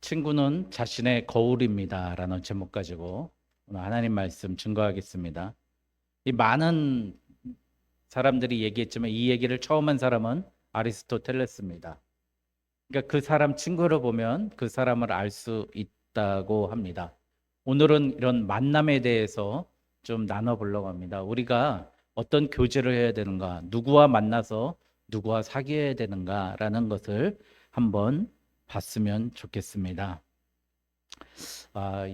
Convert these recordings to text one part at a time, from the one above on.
친구는 자신의 거울입니다. 라는 제목 가지고 오늘 하나님 말씀 증거하겠습니다. 이 많은 사람들이 얘기했지만 이 얘기를 처음 한 사람은 아리스토텔레스입니다. 그러니까 그 사람 친구를 보면 그 사람을 알 수 있다고 합니다. 오늘은 이런 만남에 대해서 좀 나눠보려고 합니다. 우리가 어떤 교제를 해야 되는가, 누구와 만나서 누구와 사귀어야 되는가라는 것을 한번 봤으면 좋겠습니다.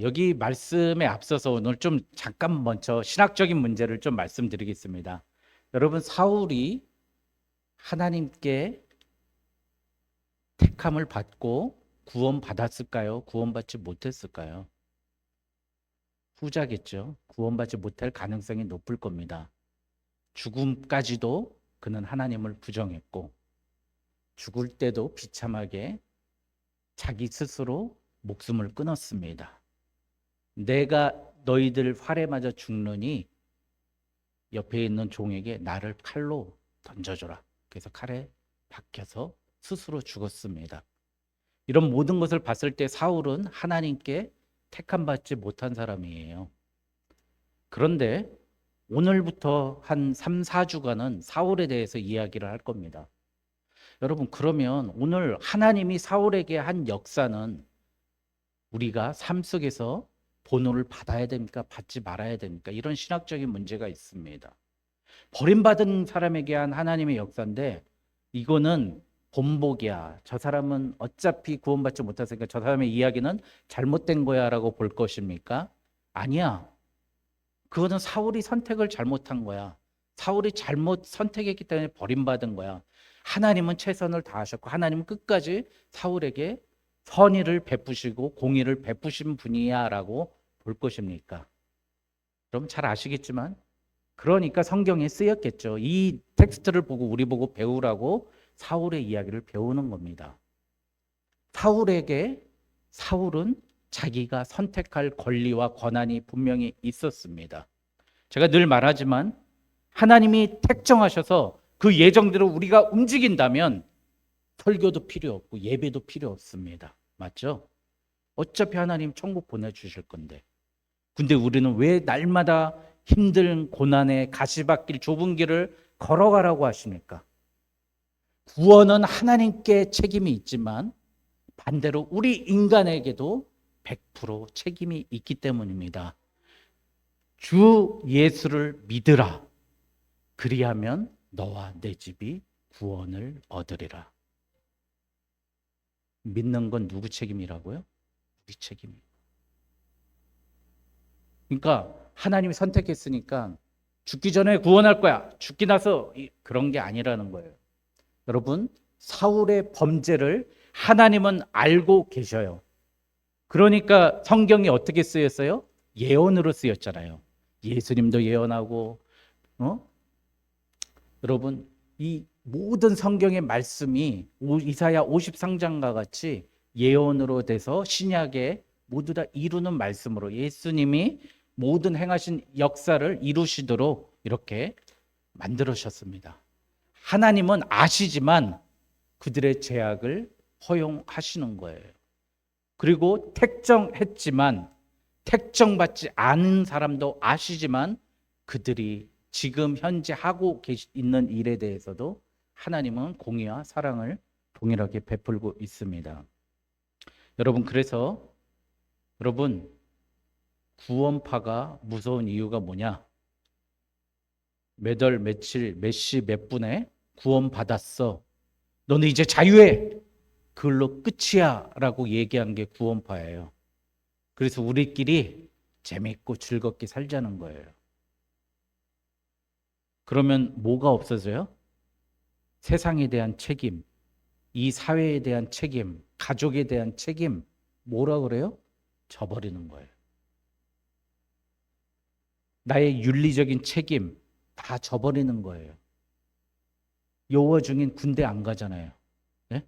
여기 말씀에 앞서서 오늘 좀 잠깐 먼저 신학적인 문제를 좀 말씀드리겠습니다. 여러분, 사울이 하나님께 택함을 받고 구원받았을까요? 구원받지 못했을까요? 후자겠죠. 구원받지 못할 가능성이 높을 겁니다. 죽음까지도 그는 하나님을 부정했고 죽을 때도 비참하게 자기 스스로 목숨을 끊었습니다. 내가 너희들 활에 맞아 죽느니 옆에 있는 종에게 나를 칼로 던져줘라. 그래서 칼에 박혀서 스스로 죽었습니다. 이런 모든 것을 봤을 때 사울은 하나님께 택함받지 못한 사람이에요. 그런데 오늘부터 한 3, 4주간은 사울에 대해서 이야기를 할 겁니다. 여러분, 그러면 오늘 하나님이 사울에게 한 역사는 우리가 삶 속에서 본호를 받아야 됩니까? 받지 말아야 됩니까? 이런 신학적인 문제가 있습니다. 버림받은 사람에게 한 하나님의 역사인데 이거는 본보기야. 저 사람은 어차피 구원받지 못했으니까 저 사람의 이야기는 잘못된 거야 라고 볼 것입니까? 아니야. 그거는 사울이 선택을 잘못한 거야. 사울이 잘못 선택했기 때문에 버림받은 거야. 하나님은 최선을 다하셨고 하나님은 끝까지 사울에게 선의를 베푸시고 공의를 베푸신 분이야 라고 볼 것입니까? 그럼 잘 아시겠지만 그러니까 성경에 쓰였겠죠. 이 텍스트를 보고 우리 보고 배우라고 사울의 이야기를 배우는 겁니다. 사울은 자기가 선택할 권리와 권한이 분명히 있었습니다. 제가 늘 말하지만 하나님이 택정하셔서 그 예정대로 우리가 움직인다면 설교도 필요 없고 예배도 필요 없습니다. 맞죠? 어차피 하나님 천국 보내주실 건데. 근데 우리는 왜 날마다 힘든 고난의 가시밭길 좁은 길을 걸어가라고 하십니까? 구원은 하나님께 책임이 있지만 반대로 우리 인간에게도 100% 책임이 있기 때문입니다. 주 예수를 믿으라. 그리하면 너와 내 집이 구원을 얻으리라. 믿는 건 누구 책임이라고요? 우리 책임이에요. 그러니까 하나님이 선택했으니까 죽기 전에 구원할 거야. 죽기 나서 그런 게 아니라는 거예요. 여러분, 사울의 범죄를 하나님은 알고 계셔요. 그러니까 성경이 어떻게 쓰였어요? 예언으로 쓰였잖아요. 예수님도 예언하고, 여러분, 이 모든 성경의 말씀이 이사야 53장과 같이 예언으로 돼서 신약에 모두 다 이루는 말씀으로 예수님이 모든 행하신 역사를 이루시도록 이렇게 만들으셨습니다. 하나님은 아시지만 그들의 죄악을 허용하시는 거예요. 그리고 택정했지만 택정받지 않은 사람도 아시지만 그들이 지금 현재 하고 있는 일에 대해서도 하나님은 공의와 사랑을 동일하게 베풀고 있습니다. 여러분, 그래서 여러분, 구원파가 무서운 이유가 뭐냐? 몇 월, 며칠, 몇 시, 몇 분에 구원받았어. 너는 이제 자유해. 그걸로 끝이야 라고 얘기한 게 구원파예요. 그래서 우리끼리 재밌고 즐겁게 살자는 거예요. 그러면 뭐가 없어져요? 세상에 대한 책임, 이 사회에 대한 책임, 가족에 대한 책임, 뭐라 그래요? 져버리는 거예요. 나의 윤리적인 책임 다 져버리는 거예요. 여호와 중인 군대 안 가잖아요. 네?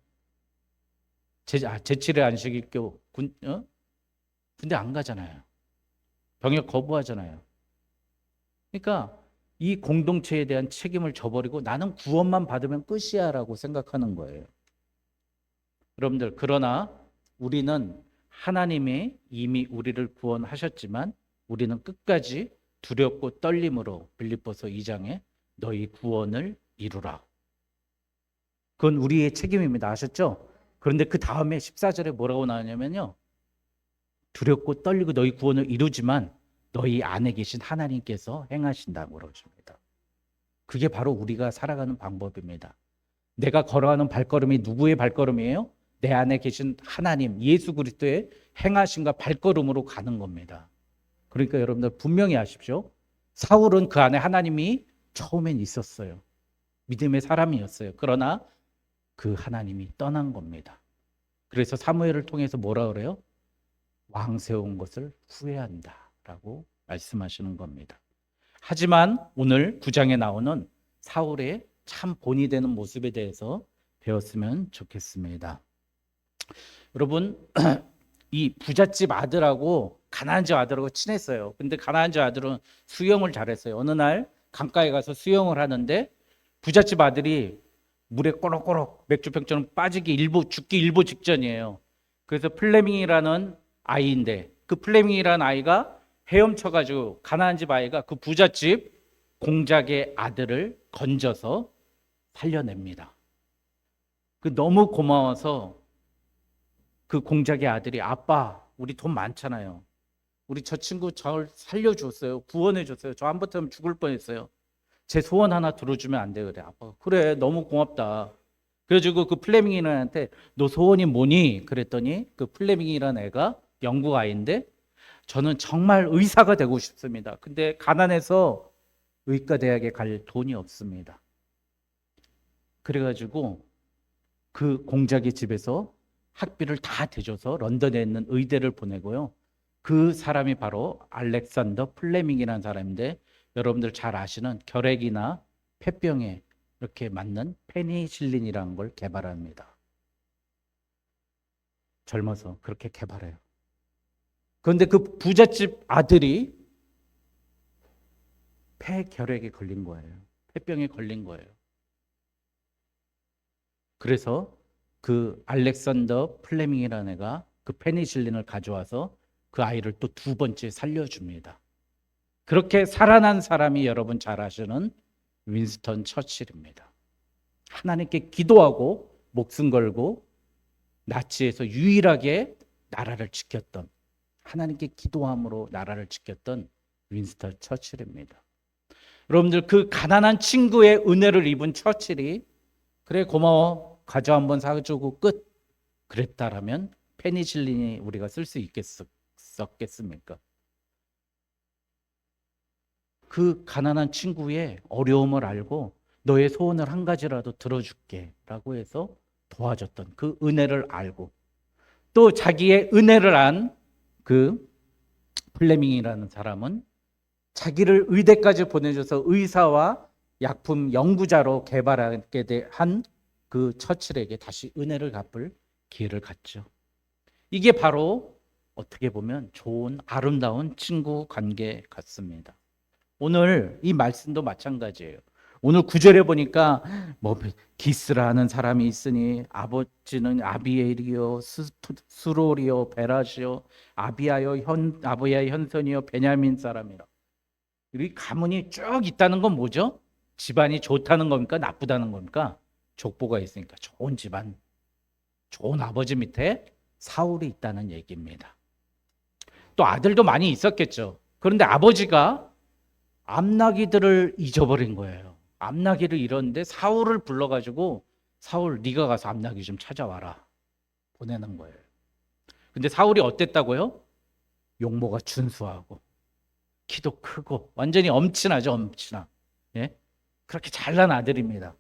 제7의 안식일교 군대 안 가잖아요. 병역 거부하잖아요. 그러니까 이 공동체에 대한 책임을 져버리고 나는 구원만 받으면 끝이야 라고 생각하는 거예요. 여러분들, 그러나 우리는 하나님이 이미 우리를 구원하셨지만 우리는 끝까지 두렵고 떨림으로 빌립보서 2장에 너희 구원을 이루라. 그건 우리의 책임입니다. 아셨죠? 그런데 그 다음에 14절에 뭐라고 나오냐면요. 두렵고 떨리고 너희 구원을 이루지만 너희 안에 계신 하나님께서 행하신다고 그러십니다. 그게 바로 우리가 살아가는 방법입니다. 내가 걸어가는 발걸음이 누구의 발걸음이에요? 내 안에 계신 하나님, 예수 그리스도의 행하심과 발걸음으로 가는 겁니다. 그러니까 여러분들 분명히 아십시오. 사울은 그 안에 하나님이 처음엔 있었어요. 믿음의 사람이었어요. 그러나 그 하나님이 떠난 겁니다. 그래서 사무엘을 통해서 뭐라 그래요? 왕 세운 것을 후회한다라고 말씀하시는 겁니다. 하지만 오늘 9장에 나오는 사울의 참 본이 되는 모습에 대해서 배웠으면 좋겠습니다. 여러분, 이 부잣집 아들하고 가나안 집 아들하고 친했어요. 근데 가나안 집 아들은 수영을 잘했어요. 어느 날 강가에 가서 수영을 하는데 부잣집 아들이 물에 꼬록꼬록 맥주병처럼 죽기 일보 직전이에요. 그래서 플레밍이라는 아이인데 그 플레밍이라는 아이가 헤엄쳐가지고 가나안 집 아이가 그 부잣집 공작의 아들을 건져서 살려냅니다. 그 너무 고마워서 그 공작의 아들이 아빠 우리 돈 많잖아요. 우리 저 친구 저를 살려줬어요. 구원해줬어요. 저 한 번 터면 죽을 뻔했어요. 제 소원 하나 들어주면 안 돼요. 그래 아빠가 그래 너무 고맙다. 그래가지고 그 플레밍이라는 애한테 너 소원이 뭐니? 그랬더니 그 플레밍이라는 애가 영국 아이인데 저는 정말 의사가 되고 싶습니다. 근데 가난해서 의과대학에 갈 돈이 없습니다. 그래가지고 그 공작의 집에서 학비를 다 대줘서 런던에 있는 의대를 보내고요. 그 사람이 바로 알렉산더 플레밍이라는 사람인데 여러분들 잘 아시는 결핵이나 폐병에 이렇게 맞는 페니실린이라는 걸 개발합니다. 젊어서 그렇게 개발해요. 그런데 그 부잣집 아들이 폐결핵에 걸린 거예요. 폐병에 걸린 거예요. 그래서 그 알렉산더 플레밍이라는 애가 그 페니실린을 가져와서 그 아이를 또 두 번째 살려줍니다. 그렇게 살아난 사람이 여러분 잘 아시는 윈스턴 처칠입니다. 하나님께 기도하고 목숨 걸고 나치에서 유일하게 나라를 지켰던 하나님께 기도함으로 나라를 지켰던 윈스턴 처칠입니다. 여러분들 그 가난한 친구의 은혜를 입은 처칠이 그래 고마워 과자 한번 사주고 끝 그랬다라면 페니실린이 우리가 쓸 수 있겠습니까? 그 가난한 친구의 어려움을 알고 너의 소원을 한 가지라도 들어줄게 라고 해서 도와줬던 그 은혜를 알고 또 자기의 은혜를 안 그 플레밍이라는 사람은 자기를 의대까지 보내줘서 의사와 약품 연구자로 개발하게 한 그 처칠에게 다시 은혜를 갚을 기회를 갖죠. 이게 바로 어떻게 보면 좋은 아름다운 친구 관계 같습니다. 오늘 이 말씀도 마찬가지예요. 오늘 9절에 보니까 뭐 기스라는 사람이 있으니 아버지는 아비엘이요 스롤이요 베라시요 아비야의 현선이요 베냐민 사람이라. 이 가문이 쭉 있다는 건 뭐죠? 집안이 좋다는 겁니까? 나쁘다는 겁니까? 족보가 있으니까 좋은 집안, 좋은 아버지 밑에 사울이 있다는 얘기입니다. 또 아들도 많이 있었겠죠. 그런데 아버지가 암나기들을 잊어버린 거예요. 암나기를 잃었는데 사울을 불러가지고 사울 네가 가서 암나기 좀 찾아와라 보내는 거예요. 근데 사울이 어땠다고요? 용모가 준수하고 키도 크고 완전히 엄친아죠. 엄친아. 예? 그렇게 잘난 아들입니다.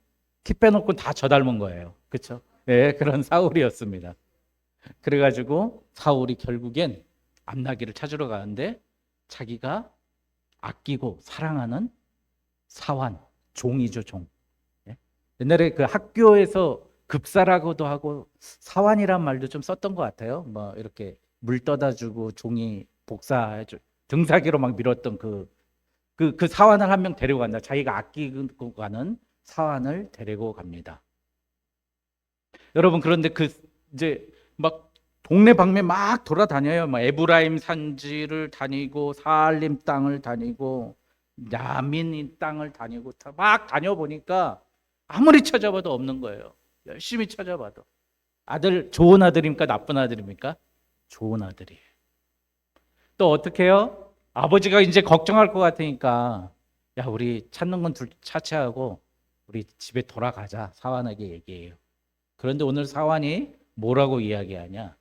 키 빼놓고 다 저 닮은 거예요. 그렇죠? 예, 그런 사울이었습니다. 그래가지고 사울이 결국엔 암나기를 찾으러 가는데 자기가 아끼고 사랑하는 사환, 종이죠, 종. 예? 옛날에 그 학교에서 급사라고도 하고 사환이란 말도 좀 썼던 것 같아요. 뭐 이렇게 물 떠다 주고 종이 복사해줘 등사기로 막 밀었던 그 사환을 한 명 데리고 간다. 자기가 아끼고 가는 사환을 데리고 갑니다. 여러분 그런데 그 이제 막 동네 방매 막 돌아다녀요. 뭐 에브라임 산지를 다니고 사알림 땅을 다니고 야민 땅을 다니고 막 다녀보니까 아무리 찾아봐도 없는 거예요. 열심히 찾아봐도. 아들 좋은 아들입니까? 나쁜 아들입니까? 좋은 아들이에요. 또 어떻게 해요? 아버지가 이제 걱정할 것 같으니까 야 우리 찾는 건 차치하고 우리 집에 돌아가자. 사환에게 얘기해요. 그런데 오늘 사환이 뭐라고 이야기하냐?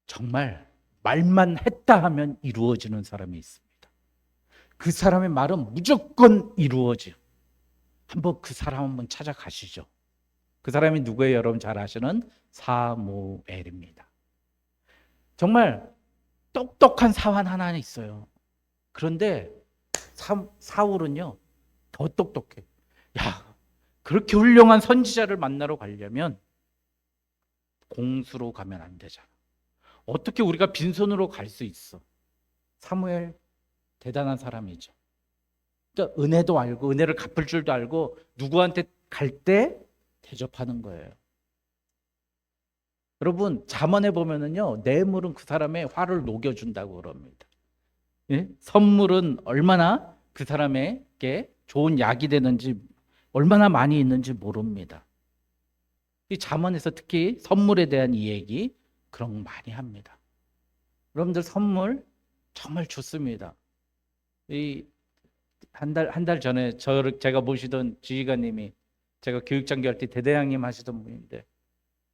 정말 말만 했다 하면 이루어지는 사람이 있습니다. 그 사람의 말은 무조건 이루어져요. 한번 그 사람 한번 찾아가시죠. 그 사람이 누구예요? 여러분 잘 아시는 사무엘입니다. 정말 똑똑한 사환 하나 있어요. 그런데 사울은요 더 똑똑해. 야 그렇게 훌륭한 선지자를 만나러 가려면 공수로 가면 안 되잖아. 어떻게 우리가 빈손으로 갈 수 있어? 사무엘 대단한 사람이죠. 그러니까 은혜도 알고 은혜를 갚을 줄도 알고 누구한테 갈 때 대접하는 거예요. 여러분 잠언에 보면은요 뇌물은 그 사람의 화를 녹여준다고 그럽니다. 예? 선물은 얼마나 그 사람에게 좋은 약이 되는지 얼마나 많이 있는지 모릅니다. 이 잠언에서 특히 선물에 대한 이 얘기 그런 거 많이 합니다. 여러분들 선물 정말 좋습니다. 이 한 달 전에 제가 모시던 지휘관님이 제가 교육장교 할 때 대대장님 하시던 분인데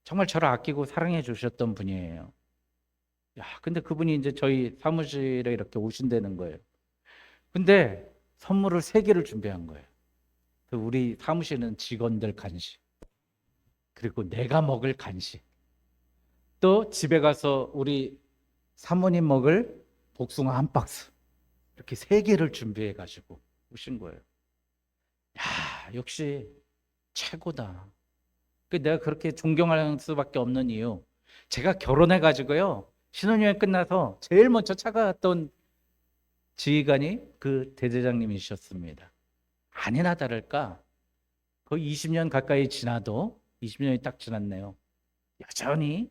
정말 저를 아끼고 사랑해 주셨던 분이에요. 야, 근데 그분이 이제 저희 사무실에 이렇게 오신다는 거예요. 근데 선물을 3개를 준비한 거예요. 우리 사무실은 직원들 간식, 그리고 내가 먹을 간식, 또 집에 가서 우리 사모님 먹을 복숭아 1박스, 이렇게 3개를 준비해 가지고 오신 거예요. 야, 역시 최고다. 내가 그렇게 존경할 수밖에 없는 이유, 제가 결혼해 가지고요 신혼여행 끝나서 제일 먼저 찾아갔던 지휘관이 그 대대장님이셨습니다. 아니나 다를까 거의 20년 가까이 지나도 20년이 딱 지났네요. 여전히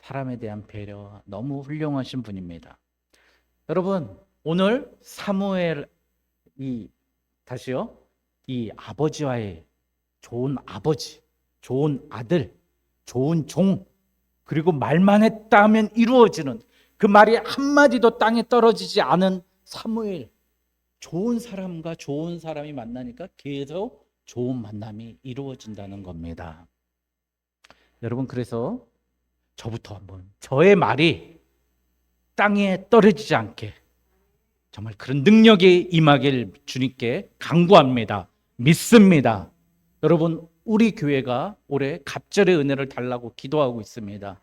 사람에 대한 배려 너무 훌륭하신 분입니다. 여러분 오늘 사무엘 다시요 이 아버지와의 좋은 아버지, 좋은 아들, 좋은 종, 그리고 말만 했다 하면 이루어지는 그 말이 한마디도 땅에 떨어지지 않은 사무엘, 좋은 사람과 좋은 사람이 만나니까 계속 좋은 만남이 이루어진다는 겁니다. 여러분 그래서 저부터 한번 저의 말이 땅에 떨어지지 않게 정말 그런 능력이 임하길 주님께 간구합니다. 믿습니다. 여러분 우리 교회가 올해 갑절의 은혜를 달라고 기도하고 있습니다.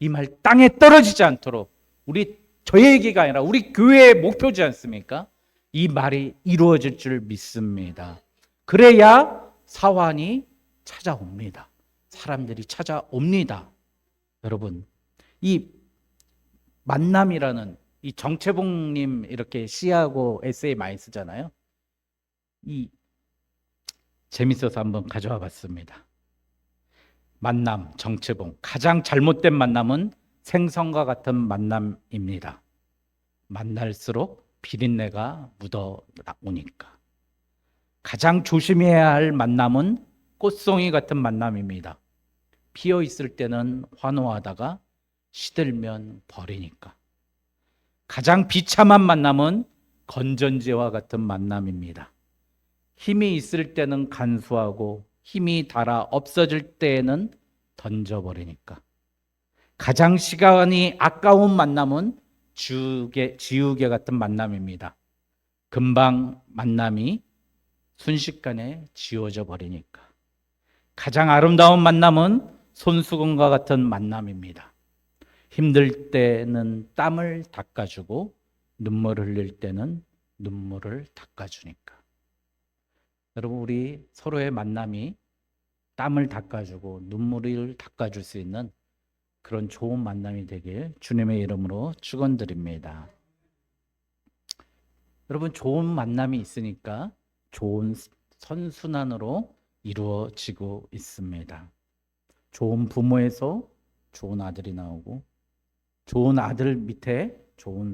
이 말 땅에 떨어지지 않도록 저의 얘기가 아니라 우리 교회의 목표지 않습니까? 이 말이 이루어질 줄 믿습니다. 그래야 사환이 찾아옵니다. 사람들이 찾아옵니다. 여러분 이 만남이라는 이 정채봉님 이렇게 시하고 에세이 많이 쓰잖아요. 재밌어서 한번 가져와 봤습니다. 만남, 정채봉. 가장 잘못된 만남은 생선과 같은 만남입니다. 만날수록 비린내가 묻어 나오니까. 가장 조심해야 할 만남은 꽃송이 같은 만남입니다. 피어 있을 때는 환호하다가 시들면 버리니까. 가장 비참한 만남은 건전지와 같은 만남입니다. 힘이 있을 때는 간수하고 힘이 닳아 없어질 때에는 던져버리니까. 가장 시간이 아까운 만남은 지우개 같은 만남입니다. 금방 만남이 순식간에 지워져 버리니까. 가장 아름다운 만남은 손수건과 같은 만남입니다. 힘들 때는 땀을 닦아주고 눈물 흘릴 때는 눈물을 닦아주니까. 여러분 우리 서로의 만남이 땀을 닦아주고 눈물을 닦아줄 수 있는 그런 좋은 만남이 되길 주님의 이름으로 축원드립니다. 여러분 좋은 만남이 있으니까 좋은 선순환으로 이루어지고 있습니다. 좋은 부모에서 좋은 아들이 나오고, 좋은 아들 밑에 좋은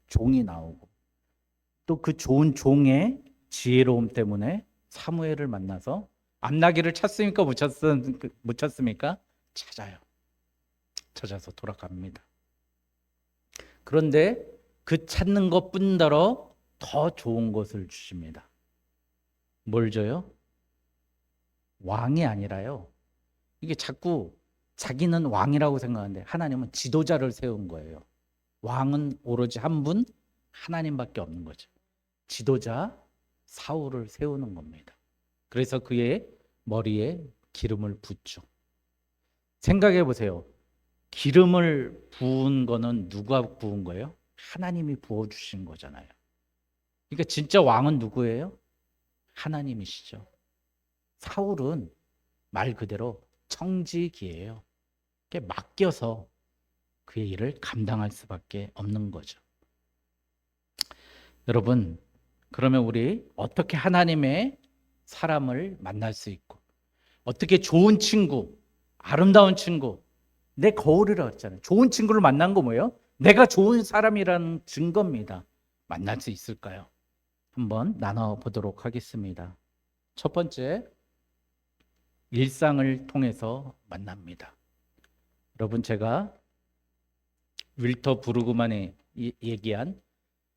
종이 나오고, 또 그 좋은 종의 지혜로움 때문에 사무엘을 만나서 암나귀를 찾습니까? 못 찾습니까? 찾아요. 찾아서 돌아갑니다. 그런데 그 찾는 것뿐더러 더 좋은 것을 주십니다. 뭘 줘요? 왕이 아니라요. 이게 자꾸 자기는 왕이라고 생각하는데 하나님은 지도자를 세운 거예요. 왕은 오로지 한 분, 하나님밖에 없는 거죠. 지도자 사울을 세우는 겁니다. 그래서 그의 머리에 기름을 붓죠. 생각해 보세요. 기름을 부은 거는 누가 부은 거예요? 하나님이 부어주신 거잖아요. 그러니까 진짜 왕은 누구예요? 하나님이시죠. 사울은 말 그대로 청지기예요. 맡겨서 그의 일을 감당할 수밖에 없는 거죠. 여러분, 그러면 우리 어떻게 하나님의 사람을 만날 수 있고, 어떻게 좋은 친구, 아름다운 친구, 내 거울이라고 했잖아요. 좋은 친구를 만난 거 뭐예요? 내가 좋은 사람이라는 증거입니다. 만날 수 있을까요? 한번 나눠보도록 하겠습니다. 첫 번째, 일상을 통해서 만납니다. 여러분, 제가 윌터 부르그만이 얘기한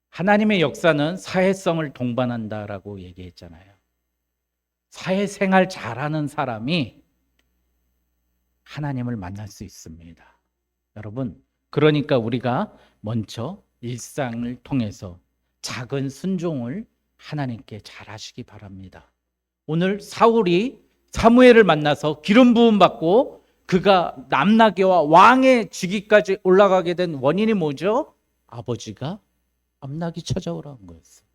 하나님의 역사는 사회성을 동반한다라고 얘기했잖아요. 사회생활 잘하는 사람이 하나님을 만날 수 있습니다. 여러분, 그러니까 우리가 먼저 일상을 통해서 작은 순종을 하나님께 잘하시기 바랍니다. 오늘 사울이 사무엘을 만나서 기름 부음 받고 그가 암나귀와 왕의 직위까지 올라가게 된 원인이 뭐죠? 아버지가 암나귀 찾아오라는 거였어요.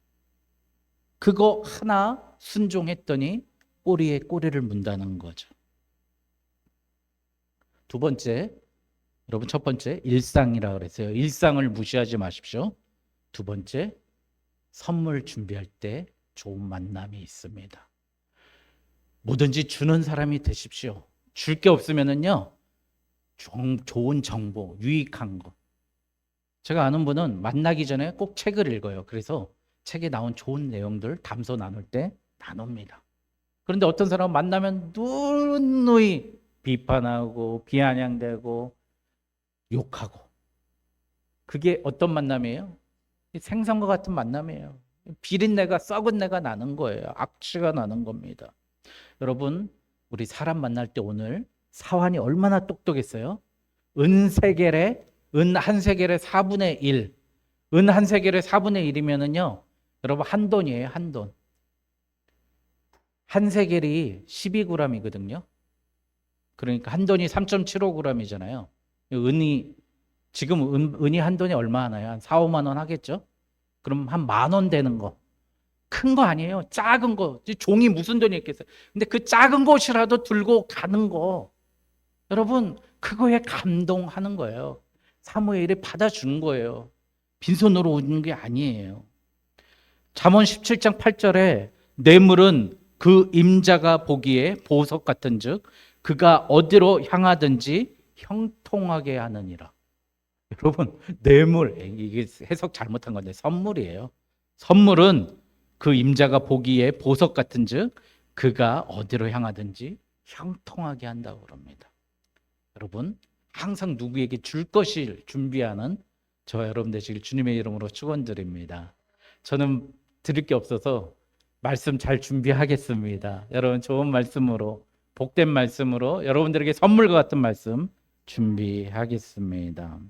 그거 하나 순종했더니 꼬리에 꼬리를 문다는 거죠. 두 번째, 여러분, 첫 번째 일상이라고 그랬어요. 일상을 무시하지 마십시오. 두 번째, 선물 준비할 때 좋은 만남이 있습니다. 뭐든지 주는 사람이 되십시오. 줄 게 없으면은요, 좋은 정보, 유익한 거. 제가 아는 분은 만나기 전에 꼭 책을 읽어요. 그래서 책에 나온 좋은 내용들 담소 나눌 때 나눕니다. 그런데 어떤 사람은 만나면 누누이 비판하고 비아냥대고 욕하고, 그게 어떤 만남이에요? 생선과 같은 만남이에요. 비린내가, 썩은 내가 나는 거예요. 악취가 나는 겁니다. 여러분, 우리 사람 만날 때 오늘 사환이 얼마나 똑똑했어요? 은 한 세겔의 4분의 1. 은 한 세겔의 4분의 1이면은요, 여러분, 한 돈이에요, 한 돈. 한 세겔이 12g이거든요. 그러니까 한 돈이 3.75g이잖아요. 지금 은이 한 돈이 얼마 하나요? 한 4, 5만 원 하겠죠? 그럼 한 10,000원 되는 거. 큰 거 아니에요. 작은 거. 종이 무슨 돈이 있겠어요. 근데 그 작은 것이라도 들고 가는 거. 여러분, 그거에 감동하는 거예요. 사무엘이 받아주는 거예요. 빈손으로 오는 게 아니에요. 잠언 17장 8절에 뇌물은 그 임자가 보기에 보석 같은즉 그가 어디로 향하든지 형통하게 하느니라. 여러분, 뇌물, 이게 해석 잘못한 건데 선물이에요. 선물은 그 임자가 보기에 보석 같은즉 그가 어디로 향하든지 형통하게 한다고 그럽니다. 여러분, 항상 누구에게 줄 것을 준비하는 저와 여러분 되시길 주님의 이름으로 축원드립니다. 저는 드릴 게 없어서 말씀 잘 준비하겠습니다. 여러분, 좋은 말씀으로, 복된 말씀으로 여러분들에게 선물과 같은 말씀 준비하겠습니다.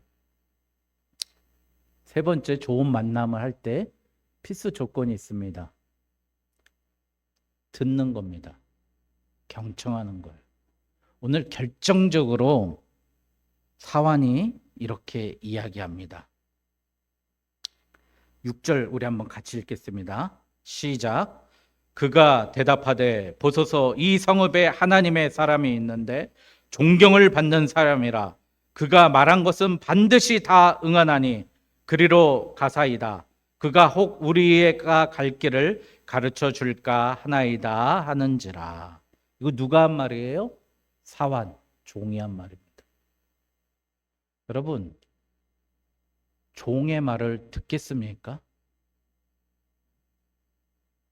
세 번째, 좋은 만남을 할 때 필수 조건이 있습니다. 듣는 겁니다. 경청하는 거예요. 오늘 결정적으로 사환이 이렇게 이야기합니다. 6절 우리 한번 같이 읽겠습니다. 시작. 그가 대답하되 보소서, 이 성읍에 하나님의 사람이 있는데 존경을 받는 사람이라. 그가 말한 것은 반드시 다 응하나니 그리로 가사이다. 그가 혹 우리가 갈 길을 가르쳐 줄까 하나이다 하는지라. 이거 누가 한 말이에요? 사환, 종이 한 말입니다. 여러분, 종의 말을 듣겠습니까?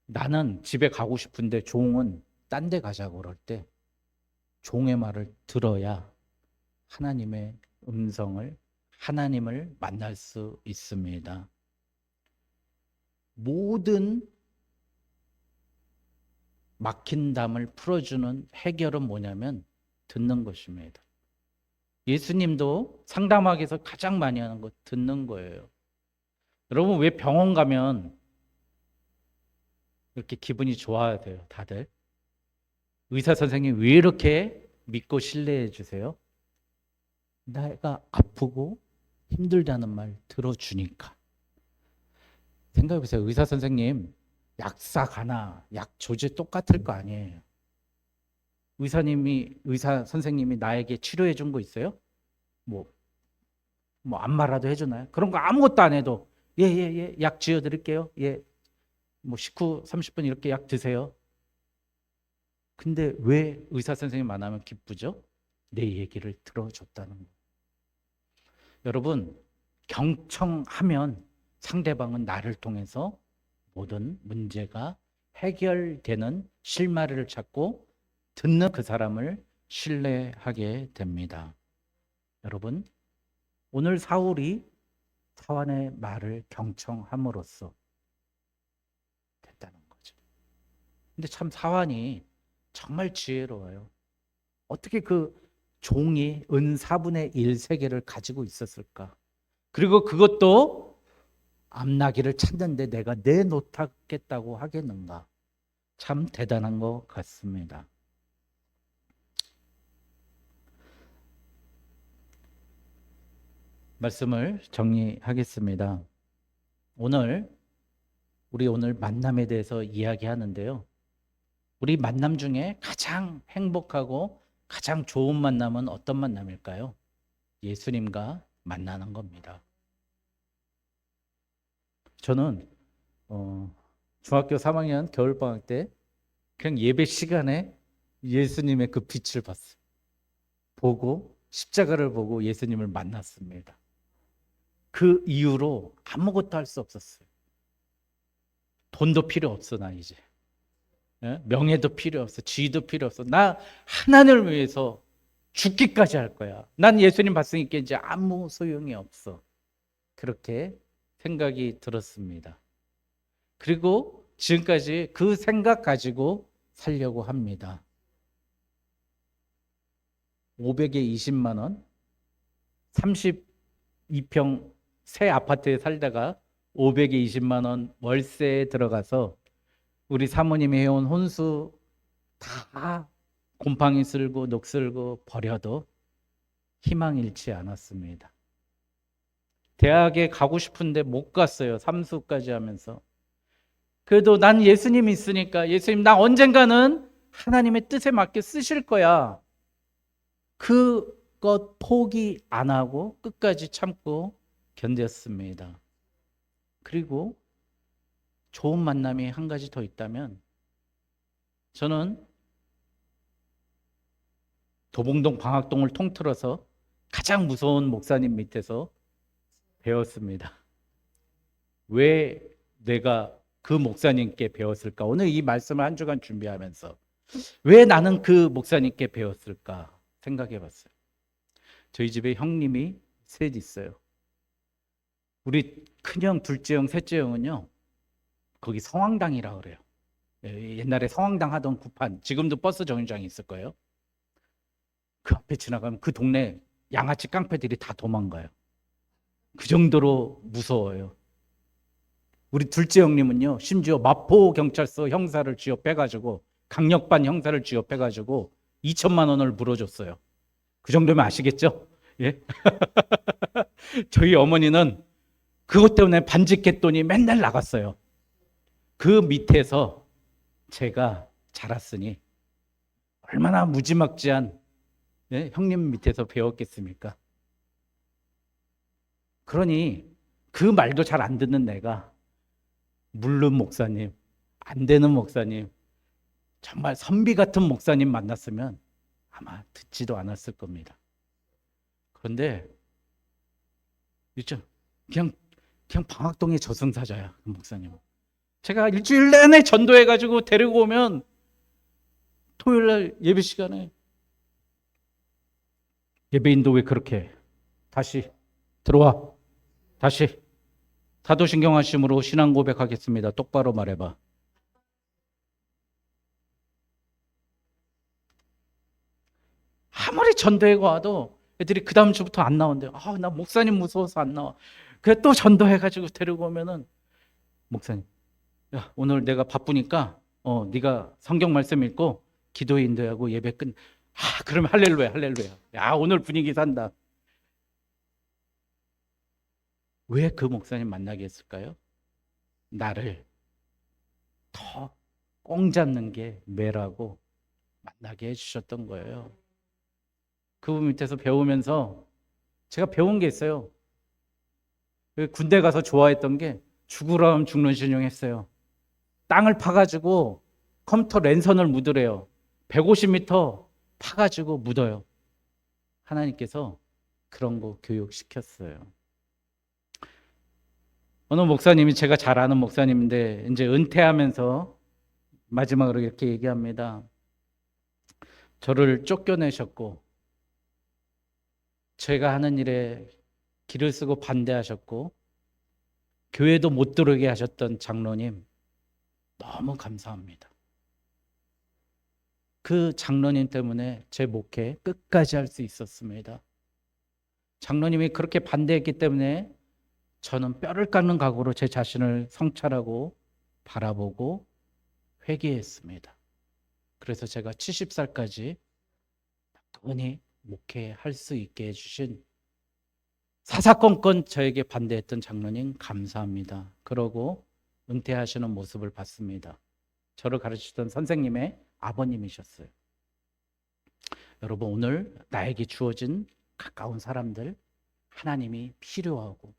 나는 집에 가고 싶은데 종은 딴 데 가자고 그럴 때 종의 말을 들어야 하나님의 음성을, 하나님을 만날 수 있습니다. 모든 막힌 담을 풀어주는 해결은 뭐냐면 듣는 것입니다. 예수님도 상담하기 위해서 가장 많이 하는 거 듣는 거예요. 여러분, 왜 병원 가면 이렇게 기분이 좋아야 돼요, 다들? 의사 선생님 왜 이렇게 믿고 신뢰해 주세요? 내가 아프고 힘들다는 말 들어주니까. 생각해 보세요. 의사 선생님 약사 가나 약 조제 똑같을 거 아니에요. 의사 선생님이 나에게 치료해 준 거 있어요? 뭐 안마라도 해주나요? 그런 거 아무것도 안 해도 예, 약 지어 드릴게요. 예, 뭐 식후 30분 이렇게 약 드세요. 근데 왜 의사 선생님 만나면 기쁘죠? 내 얘기를 들어줬다는 거. 여러분, 경청하면 상대방은 나를 통해서 모든 문제가 해결되는 실마리를 찾고 듣는 그 사람을 신뢰하게 됩니다. 여러분, 오늘 사울이 사환의 말을 경청함으로써 됐다는 거죠. 근데 참 사환이 정말 지혜로워요. 어떻게 그 종이 은 4분의 1 세계를 가지고 있었을까? 그리고 그것도 암나기를 찾는데 내가 내놓겠다고 하겠는가? 참 대단한 것 같습니다. 말씀을 정리하겠습니다. 우리 오늘 만남에 대해서 이야기하는데요. 우리 만남 중에 가장 행복하고 가장 좋은 만남은 어떤 만남일까요? 예수님과 만나는 겁니다. 저는 중학교 3학년 겨울방학 때 그냥 예배 시간에 예수님의 그 빛을 봤어요. 보고 십자가를 보고 예수님을 만났습니다. 그 이후로 아무것도 할 수 없었어요. 돈도 필요 없어, 나 이제. 명예도 필요 없어, 지위도 필요 없어. 나 하나님을 위해서 죽기까지 할 거야. 난 예수님 봤으니까 이제 아무 소용이 없어. 그렇게 생각이 들었습니다. 그리고 지금까지 그 생각 가지고 살려고 합니다. 500에 20만 원, 32평 새 아파트에 살다가 500에 20만 원 월세에 들어가서 우리 사모님이 해온 혼수 다 곰팡이 쓸고 녹 쓸고 버려도 희망 잃지 않았습니다. 대학에 가고 싶은데 못 갔어요. 삼수까지 하면서. 그래도 난 예수님이 있으니까 예수님 나 언젠가는 하나님의 뜻에 맞게 쓰실 거야. 그것 포기 안 하고 끝까지 참고 견뎠습니다. 그리고 좋은 만남이 한 가지 더 있다면 저는 도봉동 방학동을 통틀어서 가장 무서운 목사님 밑에서 배웠습니다. 왜 내가 그 목사님께 배웠을까? 오늘 이 말씀을 한 주간 준비하면서 왜 나는 그 목사님께 배웠을까 생각해 봤어요. 저희 집에 형님이 셋 있어요. 우리 큰형, 둘째 형, 셋째 형은요 거기 성황당이라고 그래요. 옛날에 성황당 하던 구판, 지금도 버스 정류장이 있을 거예요. 그 앞에 지나가면 그 동네 양아치 깡패들이 다 도망가요. 그 정도로 무서워요. 우리 둘째 형님은요 심지어 마포경찰서 형사를 쥐어빼가지고 강력반 형사를 쥐어빼가지고 2천만 원을 물어줬어요. 그 정도면 아시겠죠? 예? 저희 어머니는 그것 때문에 반직했더니 맨날 나갔어요. 그 밑에서 제가 자랐으니 얼마나 무지막지한 형님 밑에서 배웠겠습니까? 그러니 그 말도 잘 안 듣는 내가 물른 목사님, 안 되는 목사님, 정말 선비 같은 목사님 만났으면 아마 듣지도 않았을 겁니다. 그런데 있죠? 그냥 방학동의 저승사자야, 그 목사님. 제가 일주일 내내 전도해가지고 데리고 오면 토요일 날 예배 시간에 예배인도 왜 그렇게 해? 다시 들어와. 다시 사도신경하심으로 신앙 고백하겠습니다. 똑바로 말해봐. 아무리 전도회가 와도 애들이 그 다음 주부터 안 나온대요. 나 목사님 무서워서 안 나와. 그래 또 전도해가지고 데리고 오면은 목사님, 야 오늘 내가 바쁘니까 네가 성경 말씀 읽고 기도 인도하고 예배 끝. 그러면 할렐루야 할렐루야. 야 오늘 분위기 산다. 왜 그 목사님 만나게 했을까요? 나를 더 꽁 잡는 게 매라고 만나게 해주셨던 거예요. 그분 밑에서 배우면서 제가 배운 게 있어요. 군대 가서 좋아했던 게 죽으라면 죽는 신용 했어요. 땅을 파가지고 컴퓨터 랜선을 묻으래요. 150m 파가지고 묻어요. 하나님께서 그런 거 교육시켰어요. 어느 목사님이, 제가 잘 아는 목사님인데 이제 은퇴하면서 마지막으로 이렇게 얘기합니다. 저를 쫓겨내셨고 제가 하는 일에 길을 쓰고 반대하셨고 교회도 못 들어오게 하셨던 장로님 너무 감사합니다. 그 장로님 때문에 제 목회 끝까지 할 수 있었습니다. 장로님이 그렇게 반대했기 때문에 저는 뼈를 깎는 각오로 제 자신을 성찰하고 바라보고 회개했습니다. 그래서 제가 70살까지 꾸준히 목회할 수 있게 해주신 사사건건 저에게 반대했던 장로님 감사합니다. 그러고 은퇴하시는 모습을 봤습니다. 저를 가르치던 선생님의 아버님이셨어요. 여러분 오늘 나에게 주어진 가까운 사람들, 하나님이 필요하고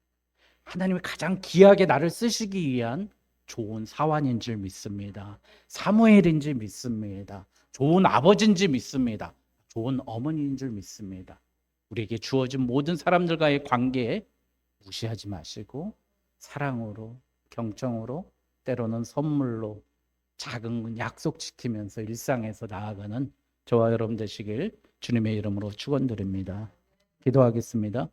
하나님이 가장 귀하게 나를 쓰시기 위한 좋은 사환인 줄 믿습니다. 사무엘인 줄 믿습니다. 좋은 아버지인 줄 믿습니다. 좋은 어머니인 줄 믿습니다. 우리에게 주어진 모든 사람들과의 관계에 무시하지 마시고 사랑으로, 경청으로, 때로는 선물로 작은 약속 지키면서 일상에서 나아가는 저와 여러분 되시길 주님의 이름으로 축원드립니다. 기도하겠습니다.